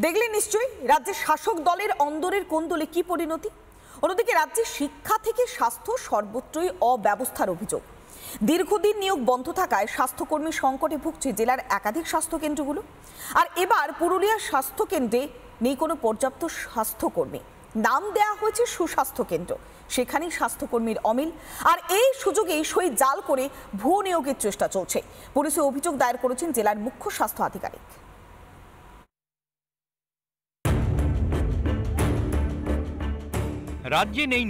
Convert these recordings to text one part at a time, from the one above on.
দেখলেন নিশ্চয়ই রাজ্যের শাসক দলের অন্দরের কোন্দলে কি পরিণতি। অন্যদিকে রাজ্যে শিক্ষা থেকে স্বাস্থ্য সর্বত্রই অব্যবস্থার অভিযোগ। দীর্ঘদিন নিয়োগ বন্ধ থাকায় স্বাস্থ্যকর্মী সংকটে ভুগছে জেলার একাধিক স্বাস্থ্যকেন্দ্রগুলো। আর এবার পুরুলিয়ার স্বাস্থ্যকেন্দ্রে নেই কোনো পর্যাপ্ত স্বাস্থ্যকর্মী। নাম দেয়া হয়েছে সুস্বাস্থ্য কেন্দ্র, সেখানেই স্বাস্থ্যকর্মীর অমিল। আর এই সুযোগেই সই জাল করে ভুয়ো নিয়োগের চেষ্টা চলছে। পুলিশে অভিযোগ দায়ের করেছেন জেলার মুখ্য স্বাস্থ্য আধিকারিক। রাজ্যে নেই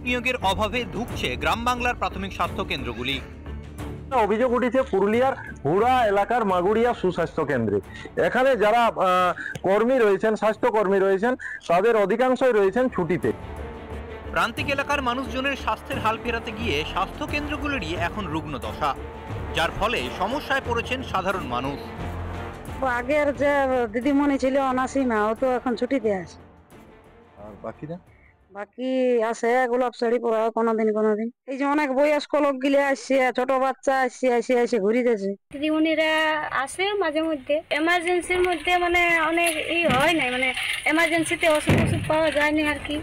নিয়োগের অভাবে ধুঁকছে গ্রাম বাংলার প্রাথমিক স্বাস্থ্য কেন্দ্রগুলি। অভিযোগ উঠেছে পুরুলিয়ার হুড়া এলাকার মাগুড়িয়া সুস্বাস্থ্য কেন্দ্রে। এখানে যারা কর্মী রয়েছেন, স্বাস্থ্যকর্মী রয়েছেন, তাদের অধিকাংশই রয়েছেন ছুটিতে। প্রান্তিক এলাকার মানুষজনের স্বাস্থ্যের হাল ফেরাতে গিয়ে স্বাস্থ্য কেন্দ্রগুলিরই এখন রুগ্ন দশা, যার ফলে সমস্যায় পড়েছেন সাধারণ মানুষ। আগের যে দিদিমণি ছিল অনাসীমা, ও তো এখন ছুটিতে আছে। আর বাকিরা বাকি আছে গোলাপ শাড়ি পরা কোনোদিন। এই যে অনেক বয়স্ক লোক গিলে আসছে, ছোট বাচ্চা আসছে, এসে ঘুরিতেছে। দিদিমণিরা আসে মাঝে মধ্যে, এমার্জেন্সির মধ্যে মানে অনেক হয় নাই, মানে এমার্জেন্সিতে ওষুধ পাওয়া যায়নি আর কি।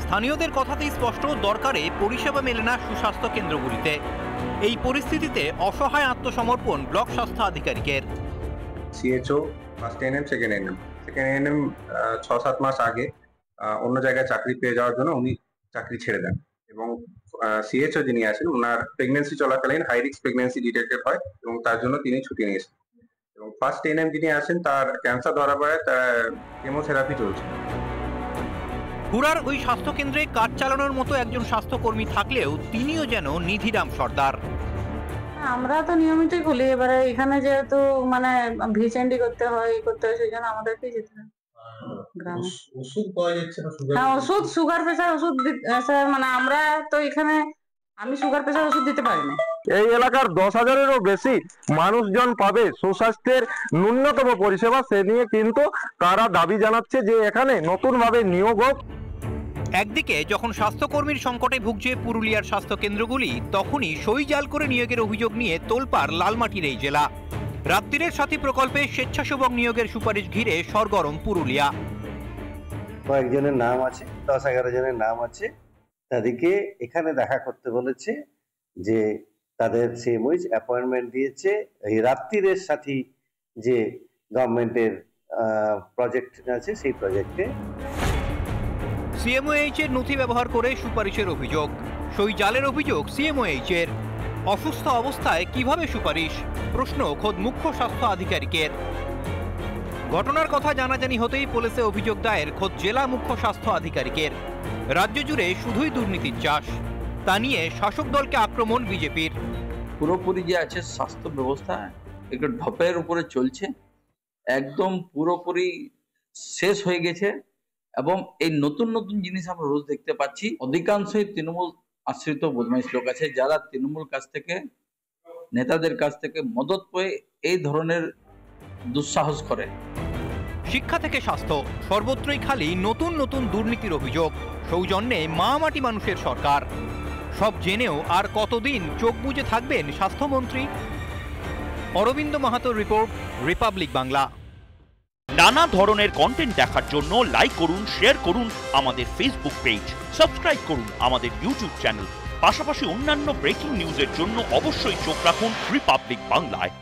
স্থানীয়দের কথাতেই স্পষ্ট, দরকারে পরিষেবা মেলে না সুস্বাস্থ্য কেন্দ্রগুলিতে। এই পরিস্থিতিতে অসহায় আত্মসমর্পণ ব্লক স্বাস্থ্য আধিকারিকের। সিএচও ফার্স্ট এএনএম সেকেন্ড এএনএম 6-7 মাস আগে অন্য জায়গায় চাকরি পেয়ে যাওয়ার জন্য উনি চাকরি ছেড়ে দেন, এবং সিএচও যিনি আছেন ওনার প্রেগনেন্সি চলাকালীন হাই রিস্ক প্রেগনেন্সি ডিটেক্টেড হয় এবং তার জন্য তিনি ছুটি নিয়েছেন। এবং ফার্স্ট এএনএম যিনি আছেন তার ক্যান্সার ধরা পড়ে, তার কেমোথেরাপি চলছে। হুড়ার ওই স্বাস্থ্য কেন্দ্রে কাজ চালানোর মতো একজন স্বাস্থ্যকর্মী থাকলেও তিনিও যেন নিধিরাম সর্দার। আমরা তো নিয়মিতই খুলি, এবারে এখানে যেহেতু মানে ভিসেন্ডি করতে হয় সেই জন্য আমাদেরকেই যেতে হয়। ওষুধ পাওয়া যাচ্ছে না? হ্যাঁ, ওষুধ সুগার প্রেসার ওষুধ মানে আমরা তো এখানে আমি সুগার প্রেসার ওষুধ দিতে পারি না। এই এলাকার 10,000-এরও বেশি মানুষজন পাবে সুস্বাস্থ্যের ন্যূনতম পরিষেবা, সে নিয়ে কিন্তু তারা দাবি জানাচ্ছে যে এখানে নতুন ভাবে নিয়োগ হোক। একদিকে যখন স্বাস্থ্যকর্মীর সংকটে ভুগছে পুরুলিয়ার স্বাস্থ্য কেন্দ্রগুলি, তখনই সই জাল করে নিয়োগের অভিযোগ নিয়ে তোলপাড় লালমাটির এই জেলা। রাত্রিরের সাথী প্রকল্পে স্বেচ্ছাসেবক নিয়োগের সুপারিশ ঘিরে সরগরম পুরুলিয়া। কয়েকজনের নাম আছে, 10-11 জনের নাম আছে। তাদেরকে এখানে দেখা করতে বলেছে, যে তাদের সিএমওইচ অ্যাপয়েন্টমেন্ট দিয়েছে এই রাত্রিরের সাথী যে গভর্নমেন্টের প্রজেক্ট আছে সেই প্রজেক্টে। সিএমওএইচ এর নথি ব্যবহার করে সুপারিশের অভিযোগ, সই জালের অভিযোগ সিএমওএইচ এর। অসুস্থ অবস্থায় কিভাবে সুপারিশ, প্রশ্ন খোদ মুখ্য স্বাস্থ্য আধিকারিকের। ঘটনার কথা জানাজানি হতেই পুলিশে অভিযোগ দায়ের খোদ জেলা মুখ্য স্বাস্থ্য আধিকারিকের। রাজ্য জুড়ে শুধুই দুর্নীতির চাষ, তা নিয়ে শাসক দলকে আক্রমণ বিজেপির। পুরোপুরি যে আছে স্বাস্থ্য ব্যবস্থা একটু ঢপের উপরে চলছে, একদম পুরোপুরি শেষ হয়ে গেছে। এবং এই নতুন নতুন জিনিস আমরা রোজ দেখতে পাচ্ছি। অধিকাংশই তৃণমূল আশ্রিত বদমাইশ লোক আছে, যারা তৃণমূল কাছ থেকে, নেতাদের কাছ থেকে মদত পেয়ে এই ধরনের দুঃসাহস করে। শিক্ষা থেকে স্বাস্থ্য সর্বত্রই খালি নতুন নতুন দুর্নীতির অভিযোগ। সৌজন্যে মা মাটি মানুষের সরকার। সব জেনেও আর কতদিন চোখ বুজে থাকবেন স্বাস্থ্যমন্ত্রী? অরবিন্দ মাহাতোর রিপোর্ট, রিপাবলিক বাংলা। নানা ধরনের কন্টেন্ট দেখার জন্য লাইক করুন, শেয়ার করুন আমাদের ফেসবুক পেজ, সাবস্ক্রাইব করুন আমাদের ইউটিউব চ্যানেল। পাশাপাশি অন্যান্য ব্রেকিং নিউজের জন্য অবশ্যই চোখ রাখুন রিপাবলিক বাংলায়।